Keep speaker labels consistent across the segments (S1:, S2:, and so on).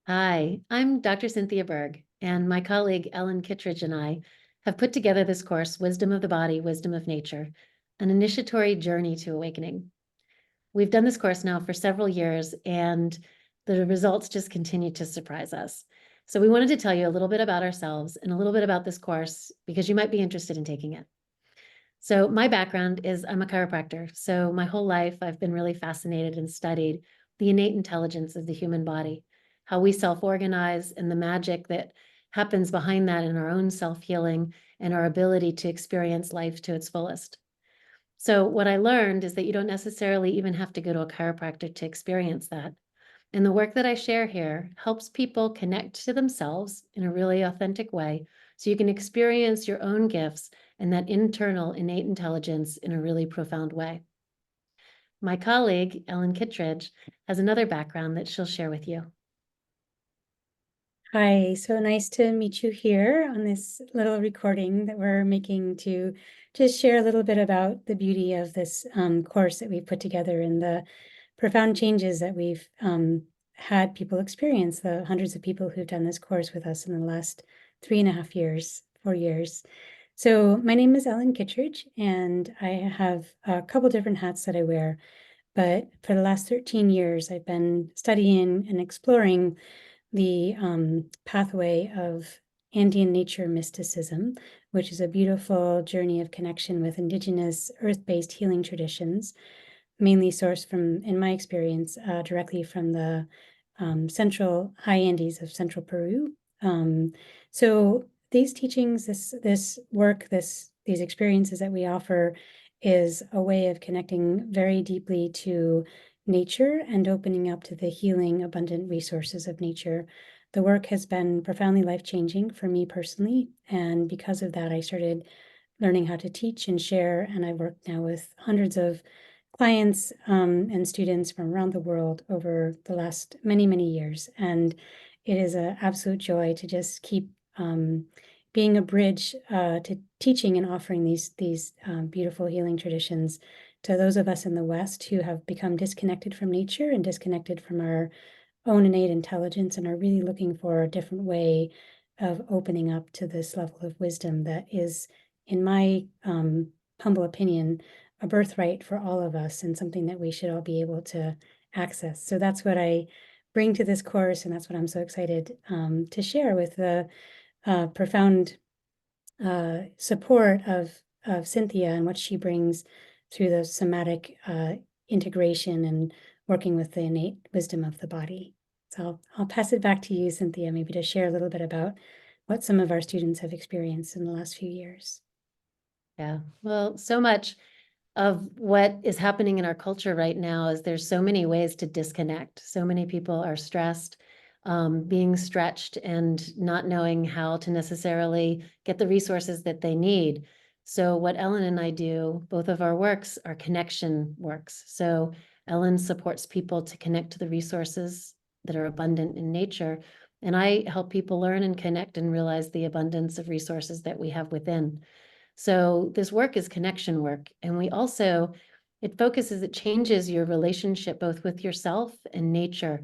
S1: Hi, I'm Dr. Cynthia Berg, and my colleague Ellen Kittredge and I have put together this course, Wisdom of the Body, Wisdom of Nature, an initiatory journey to awakening. We've done this course now for several years, and the results just continue to surprise us. So we wanted to tell you a little bit about ourselves and a little bit about this course because you might be interested in taking it. So my background is I'm a chiropractor. So my whole life I've been really fascinated and studied the innate intelligence of the human body, how we self-organize and the magic that happens behind that in our own self-healing and our ability to experience life to its fullest. So what I learned is that you don't necessarily even have to go to a chiropractor to experience that. And the work that I share here helps people connect to themselves in a really authentic way so you can experience your own gifts and that internal innate intelligence in a really profound way. My colleague, Ellen Kittredge, has another background that she'll share with you.
S2: Hi, so nice to meet you here on this little recording that we're making to just share a little bit about the beauty of this course that we've put together and the profound changes that we've had people experience, the hundreds of people who've done this course with us in the last 3.5 years, 4 years. So my name is Ellen Kittredge, and I have a couple different hats that I wear. But for the last 13 years, I've been studying and exploring the pathway of Andean nature mysticism, which is a beautiful journey of connection with indigenous earth-based healing traditions, mainly sourced from, in my experience, directly from the central high Andes of central Peru. So these teachings, this work, these experiences that we offer is a way of connecting very deeply to nature and opening up to the healing, abundant resources of nature. The work has been profoundly life-changing for me personally, and because of that, I started learning how to teach and share, and I work now with hundreds of clients and students from around the world over the last many, many years. And it is an absolute joy to just keep being a bridge to teaching and offering these beautiful healing traditions to those of us in the West who have become disconnected from nature and disconnected from our own innate intelligence and are really looking for a different way of opening up to this level of wisdom that is, in my humble opinion, a birthright for all of us and something that we should all be able to access. So that's what I bring to this course, and that's what I'm so excited to share with the profound support of Cynthia and what she brings through the somatic integration and working with the innate wisdom of the body. So I'll pass it back to you, Cynthia, maybe to share a little bit about what some of our students have experienced in the last few years.
S1: Yeah, well, so much of what is happening in our culture right now is there's so many ways to disconnect. So many people are stressed, being stretched and not knowing how to necessarily get the resources that they need. So what Ellen and I do, both of our works are connection works. So Ellen supports people to connect to the resources that are abundant in nature. And I help people learn and connect and realize the abundance of resources that we have within. So this work is connection work. And we also, it changes your relationship both with yourself and nature,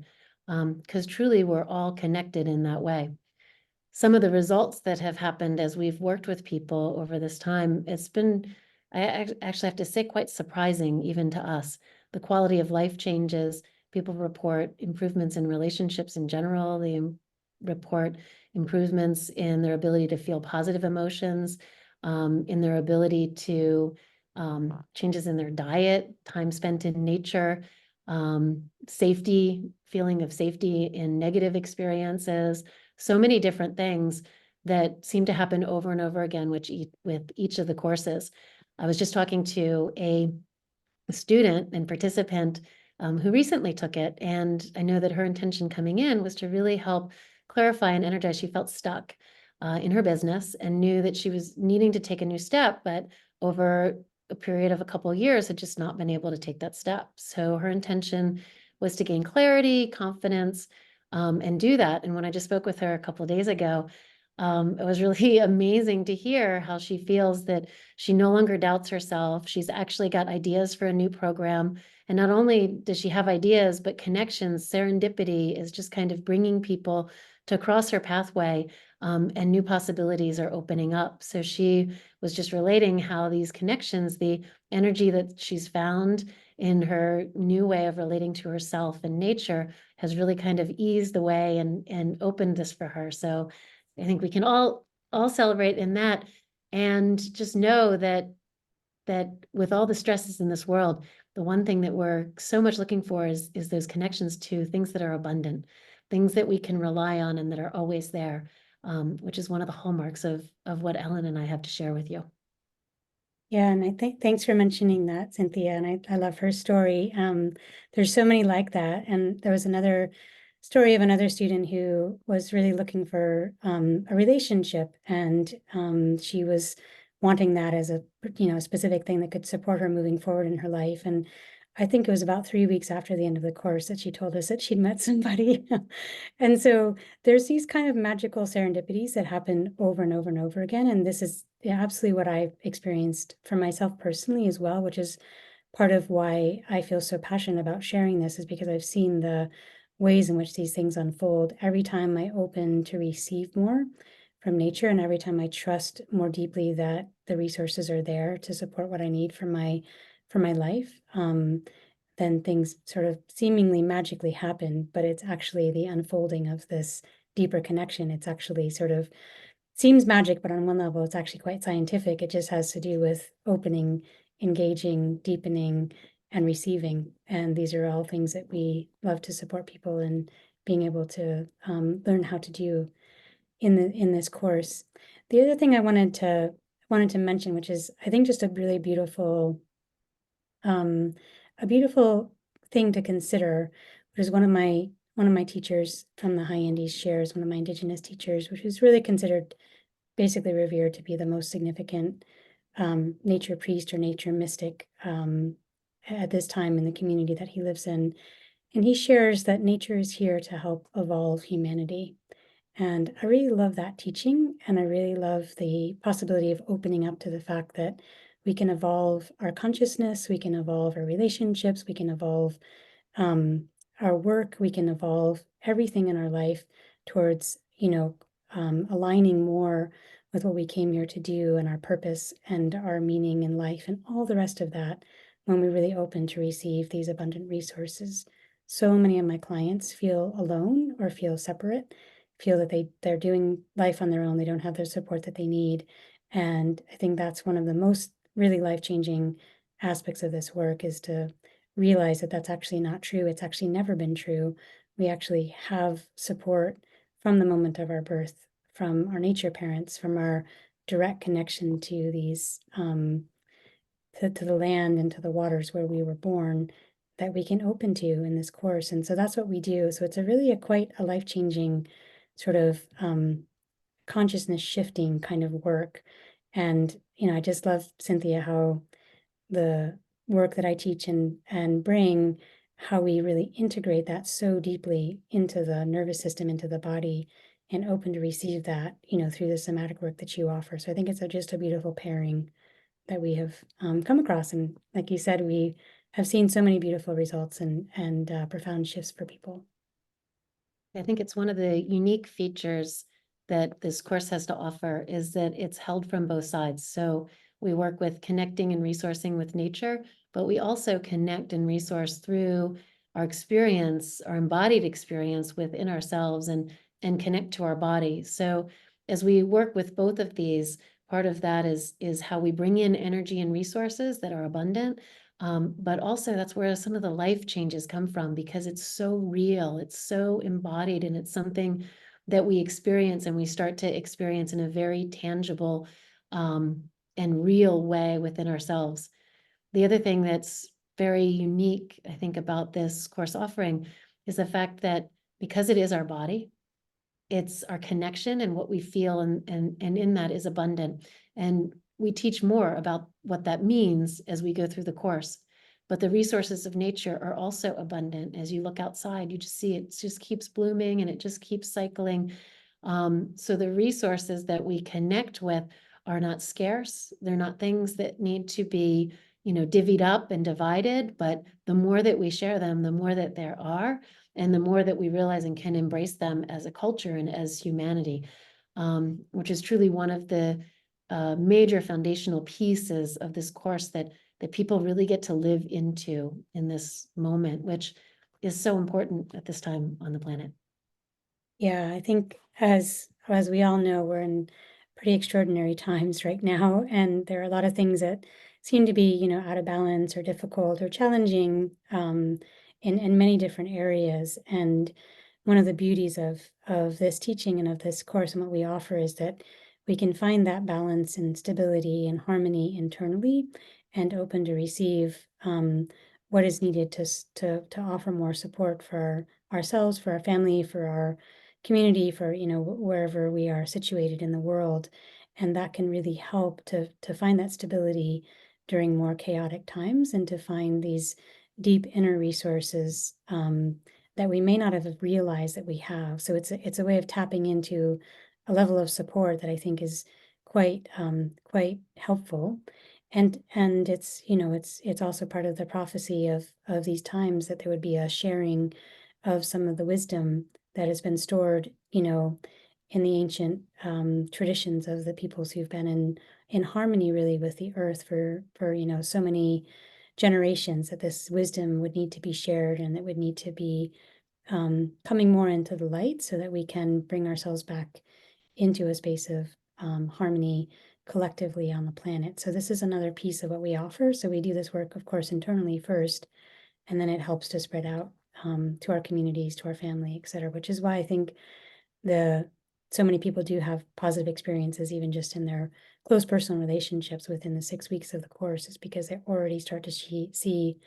S1: because truly we're all connected in that way. Some of the results that have happened as we've worked with people over this time, it's been, I actually have to say, quite surprising even to us. The quality of life changes. People report improvements in relationships in general. They report improvements in their ability to feel positive emotions, in their ability to changes in their diet, time spent in nature, safety, feeling of safety in negative experiences, so many different things that seem to happen over and over again with each of the courses. I was just talking to a student and participant who recently took it, and I know that her intention coming in was to really help clarify and energize. She felt stuck in her business and knew that she was needing to take a new step, but over a period of a couple of years had just not been able to take that step. So her intention was to gain clarity, confidence, and do that. And when I just spoke with her a couple of days ago, it was really amazing to hear how she feels that she no longer doubts herself. She's actually got ideas for a new program. And not only does she have ideas, but connections, serendipity is just kind of bringing people to cross her pathway, and new possibilities are opening up. So she was just relating how these connections, the energy that she's found in her new way of relating to herself and nature has really kind of eased the way and opened this for her. So I think we can all celebrate in that, and just know that with all the stresses in this world, the one thing that we're so much looking for is those connections to things that are abundant, things that we can rely on and that are always there, which is one of the hallmarks of what Ellen and I have to share with you.
S2: Yeah, and I think thanks for mentioning that, Cynthia. And I love her story. There's so many like that. And there was another story of another student who was really looking for a relationship, and she was wanting that as a specific thing that could support her moving forward in her life. And I think it was about 3 weeks after the end of the course that she told us that she'd met somebody. And so there's these kind of magical serendipities that happen over and over and over again. And this is absolutely what I've experienced for myself personally as well, which is part of why I feel so passionate about sharing this, is because I've seen the ways in which these things unfold every time I open to receive more from nature, and every time I trust more deeply that the resources are there to support what I need for my life. Then things sort of seemingly magically happen, but it's actually the unfolding of this deeper connection. It's actually sort of seems magic, but on one level, it's actually quite scientific. It just has to do with opening, engaging, deepening, and receiving. And these are all things that we love to support people in being able to learn how to do in this course. The other thing I wanted to mention, which is I think just um, a beautiful thing to consider, which is one of my teachers from the High Andes shares, one of my Indigenous teachers, which is really considered basically revered to be the most significant nature priest or nature mystic at this time in the community that he lives in. And he shares that nature is here to help evolve humanity. And I really love that teaching. And I really love the possibility of opening up to the fact that we can evolve our consciousness, we can evolve our relationships, we can evolve our work, we can evolve everything in our life towards, aligning more with what we came here to do and our purpose and our meaning in life and all the rest of that when we really open to receive these abundant resources. So many of my clients feel alone or feel separate, feel that they're doing life on their own, they don't have the support that they need. And I think that's one of the most really life-changing aspects of this work, is to realize that that's actually not true. It's actually never been true. We actually have support from the moment of our birth, from our nature parents, from our direct connection to these to the land and to the waters where we were born, that we can open to in this course. And so that's what we do. So it's a really quite a life-changing sort of consciousness shifting kind of work. And I just love, Cynthia, how the work that I teach and bring, how we really integrate that so deeply into the nervous system, into the body, and open to receive that, through the somatic work that you offer. So I think it's just a beautiful pairing that we have come across. And like you said, we have seen so many beautiful results and profound shifts for people.
S1: I think it's one of the unique features that this course has to offer, is that it's held from both sides. So we work with connecting and resourcing with nature, but we also connect and resource through our experience, our embodied experience within ourselves, and connect to our body. So as we work with both of these, part of that is how we bring in energy and resources that are abundant. But also that's where some of the life changes come from, because it's so real, it's so embodied, and it's something that we experience, and we start to experience in a very tangible and real way within ourselves. The other thing that's very unique, I think, about this course offering is the fact that because it is our body, it's our connection and what we feel, and in that is abundant. And we teach more about what that means as we go through the course. But the resources of nature are also abundant. As you look outside, you just see it just keeps blooming and it just keeps cycling. So the resources that we connect with are not scarce. They're not things that need to be divvied up and divided, but the more that we share them, the more that there are, and the more that we realize and can embrace them as a culture and as humanity, which is truly one of the major foundational pieces of this course that people really get to live into in this moment, which is so important at this time on the planet.
S2: Yeah, I think as we all know, we're in pretty extraordinary times right now, and there are a lot of things that seem to be, out of balance or difficult or challenging in many different areas. And one of the beauties of this teaching and of this course and what we offer is that we can find that balance and stability and harmony internally, and open to receive what is needed to offer more support for ourselves, for our family, for our community, for wherever we are situated in the world. And that can really help to find that stability during more chaotic times, and to find these deep inner resources that we may not have realized that we have. So it's a way of tapping into a level of support that I think is quite helpful. And it's also part of the prophecy of these times, that there would be a sharing of some of the wisdom that has been stored, in the ancient traditions of the peoples who've been in harmony really with the earth for so many generations, that this wisdom would need to be shared, and it would need to be coming more into the light, so that we can bring ourselves back into a space of harmony collectively on the planet. So this is another piece of what we offer. So we do this work, of course, internally first, and then it helps to spread out to our communities, to our family, et cetera, which is why I think so many people do have positive experiences, even just in their close personal relationships within the 6 weeks of the course, is because they already start to see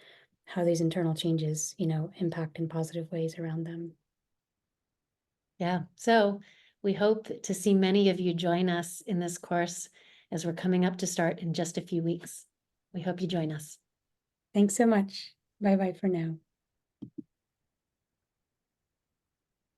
S2: how these internal changes, impact in positive ways around them.
S1: Yeah, so we hope to see many of you join us in this course as we're coming up to start in just a few weeks. We hope you join us.
S2: Thanks so much. Bye-bye for now.